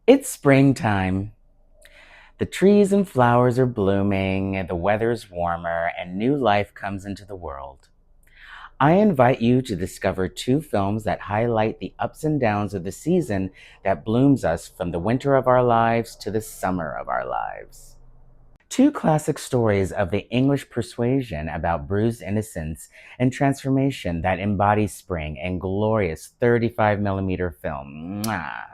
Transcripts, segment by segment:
It's springtime. The trees and flowers are blooming, the weather's warmer, and new life comes into the world. I invite you to discover two films that highlight the ups and downs of the season that blooms us from the winter of our lives to the summer of our lives. Two classic stories of the English persuasion about bruised innocence and transformation that embody spring in glorious 35mm film. Mwah.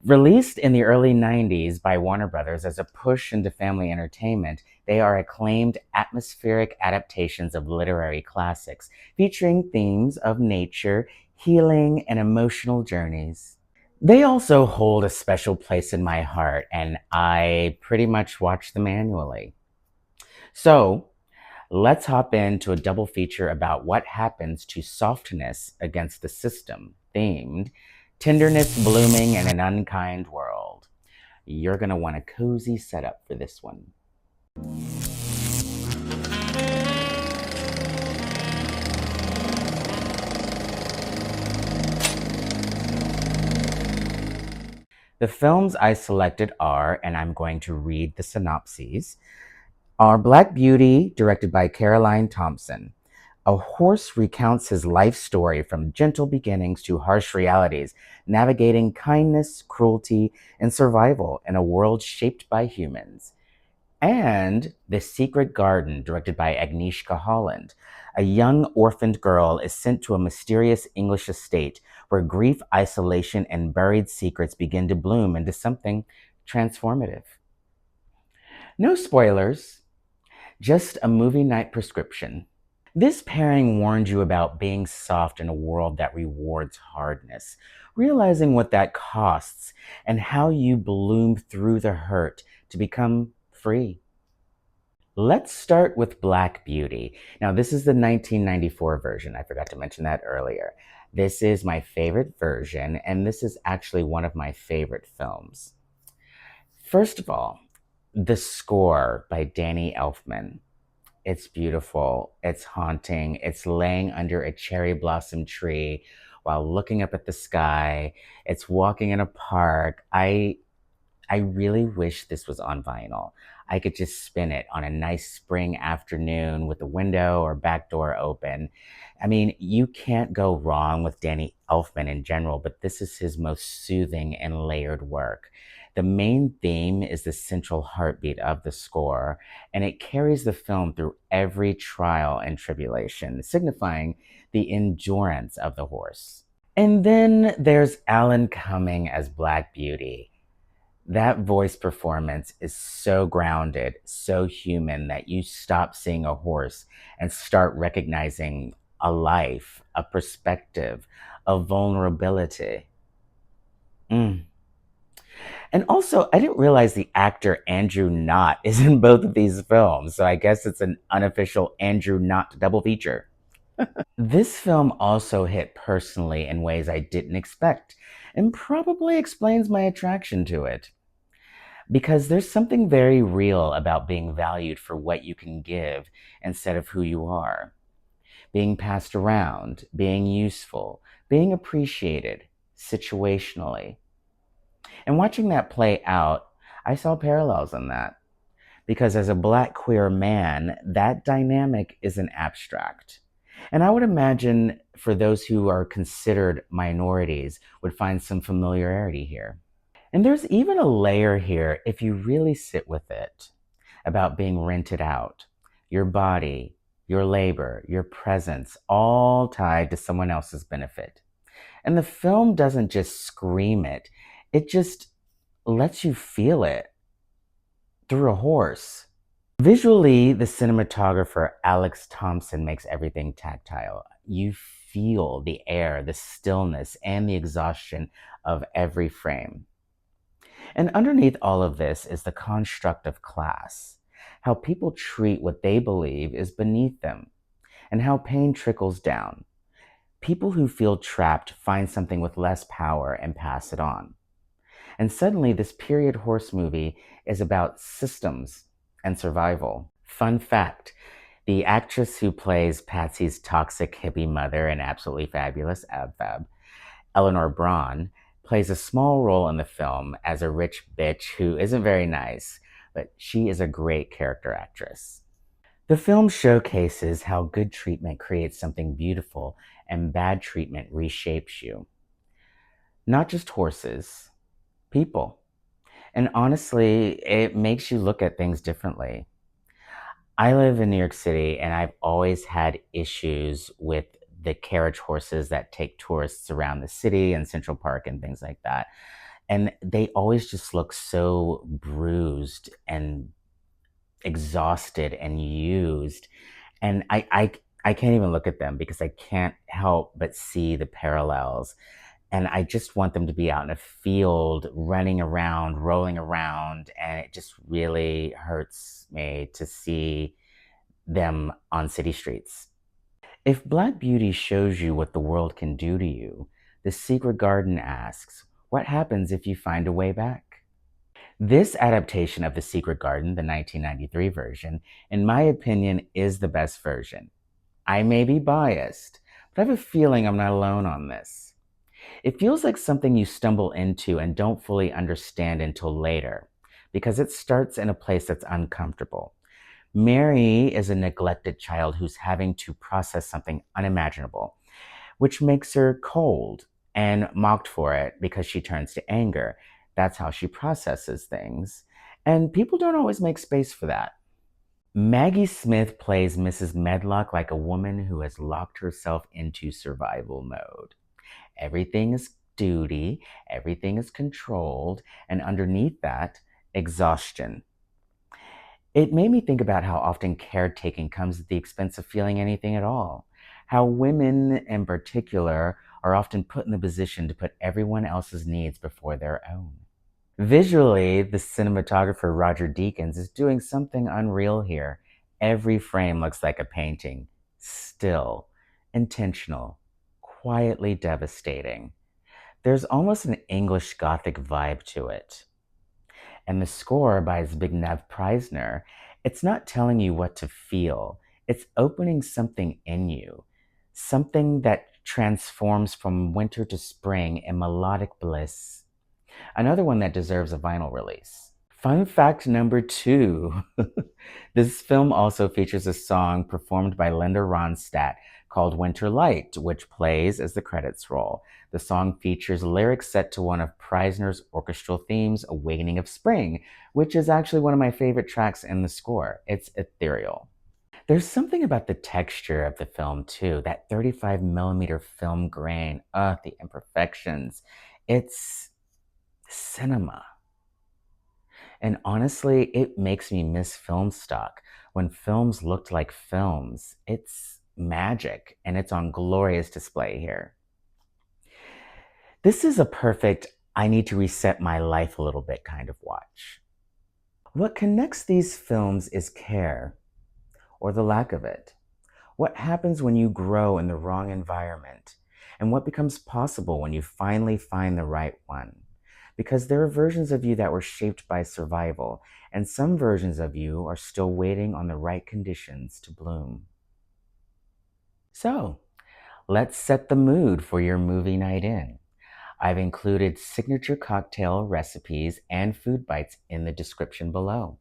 Released in the early 90s by Warner Brothers as a push into family entertainment, they are acclaimed atmospheric adaptations of literary classics, featuring themes of nature, healing, and emotional journeys. They also hold a special place in my heart, and I pretty much watch them annually. So, let's hop into a double feature about what happens to softness against the system, themed Tenderness Blooming in an Unkind World. You're going to want a cozy setup for this one. The films I selected are, and I'm going to read the synopses, are Black Beauty, directed by Caroline Thompson. A horse recounts his life story from gentle beginnings to harsh realities, navigating kindness, cruelty, and survival in a world shaped by humans. And The Secret Garden, directed by Agnieszka Holland. A young orphaned girl is sent to a mysterious English estate where grief, isolation, and buried secrets begin to bloom into something transformative. No spoilers, just a movie night prescription. This pairing warned you about being soft in a world that rewards hardness, realizing what that costs, and how you bloom through the hurt to become free. Let's start with Black Beauty. Now, this is the 1994 version. I forgot to mention that earlier. This is my favorite version, and this is actually one of my favorite films. First of all, the score by Danny Elfman. It's beautiful, it's haunting, it's laying under a cherry blossom tree while looking up at the sky. It's walking in a park. I really wish this was on vinyl. I could just spin it on a nice spring afternoon with the window or back door open. I mean, you can't go wrong with Danny Elfman in general, but this is his most soothing and layered work. The main theme is the central heartbeat of the score, and it carries the film through every trial and tribulation, signifying the endurance of the horse. And then there's Alan Cumming as Black Beauty. That voice performance is so grounded, so human that you stop seeing a horse and start recognizing a life, a perspective, a vulnerability. Mm. And also, I didn't realize the actor Andrew Knott is in both of these films, so I guess it's an unofficial Andrew Knott double feature. This film also hit personally in ways I didn't expect, and probably explains my attraction to it. Because there's something very real about being valued for what you can give instead of who you are. Being passed around, being useful, being appreciated situationally. And watching that play out, I saw parallels in that. Because as a Black queer man, that dynamic isn't abstract. And I would imagine for those who are considered minorities would find some familiarity here. And there's even a layer here, if you really sit with it, about being rented out. Your body, your labor, your presence, all tied to someone else's benefit. And the film doesn't just scream it, it just lets you feel it through a horse. Visually, the cinematographer Alex Thompson makes everything tactile. You feel the air, the stillness, and the exhaustion of every frame. And underneath all of this is the construct of class, how people treat what they believe is beneath them, and how pain trickles down. People who feel trapped find something with less power and pass it on. And suddenly, this period horse movie is about systems and survival. Fun fact, the actress who plays Patsy's toxic hippie mother and absolutely fabulous Ab Fab, Eleanor Braun, plays a small role in the film as a rich bitch who isn't very nice, but she is a great character actress. The film showcases how good treatment creates something beautiful and bad treatment reshapes you. Not just horses, people. And honestly, it makes you look at things differently. I live in New York City and I've always had issues with the carriage horses that take tourists around the city and Central Park and things like that. And they always just look so bruised and exhausted and used. And I can't even look at them because I can't help but see the parallels. And I just want them to be out in a field, running around, rolling around. And it just really hurts me to see them on city streets. If Black Beauty shows you what the world can do to you, The Secret Garden asks, what happens if you find a way back? This adaptation of The Secret Garden, the 1993 version, in my opinion, is the best version. I may be biased, but I have a feeling I'm not alone on this. It feels like something you stumble into and don't fully understand until later, because it starts in a place that's uncomfortable. Mary is a neglected child who's having to process something unimaginable, which makes her cold and mocked for it because she turns to anger. That's how she processes things. And people don't always make space for that. Maggie Smith plays Mrs. Medlock like a woman who has locked herself into survival mode. Everything is duty, everything is controlled, and underneath that, exhaustion. It made me think about how often caretaking comes at the expense of feeling anything at all. How women, in particular, are often put in the position to put everyone else's needs before their own. Visually, the cinematographer Roger Deakins is doing something unreal here. Every frame looks like a painting. Still, intentional, quietly devastating. There's almost an English Gothic vibe to it. And the score by Zbigniew Preisner, it's not telling you what to feel. It's opening something in you, something that transforms from winter to spring in melodic bliss. Another one that deserves a vinyl release. Fun fact number 2. This film also features a song performed by Linda Ronstadt called Winter Light, which plays as the credits roll. The song features lyrics set to one of Preisner's orchestral themes, Awakening of Spring, which is actually one of my favorite tracks in the score. It's ethereal. There's something about the texture of the film, too, that 35 millimeter film grain, the imperfections. It's cinema. And honestly, it makes me miss film stock. When films looked like films, it's magic and it's on glorious display here. This is a perfect, I need to reset my life a little bit kind of watch. What connects these films is care, or the lack of it. What happens when you grow in the wrong environment? And what becomes possible when you finally find the right one? Because there are versions of you that were shaped by survival, and some versions of you are still waiting on the right conditions to bloom. So, let's set the mood for your movie night in. I've included signature cocktail recipes and food bites in the description below.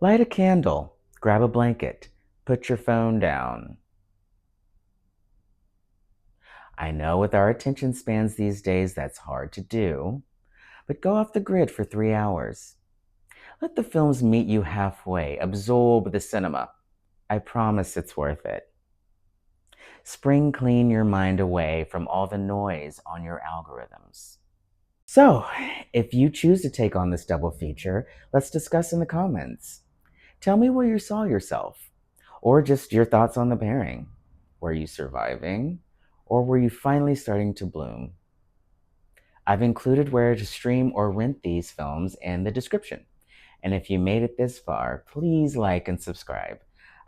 Light a candle, grab a blanket, put your phone down. I know with our attention spans these days that's hard to do, but go off the grid for 3 hours. Let the films meet you halfway. Absorb the cinema. I promise it's worth it. Spring clean your mind away from all the noise on your algorithms. So, if you choose to take on this double feature, let's discuss in the comments. Tell me where you saw yourself, or just your thoughts on the pairing. Were you surviving, or were you finally starting to bloom? I've included where to stream or rent these films in the description. And if you made it this far, please like and subscribe.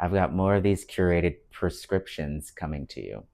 I've got more of these curated prescriptions coming to you.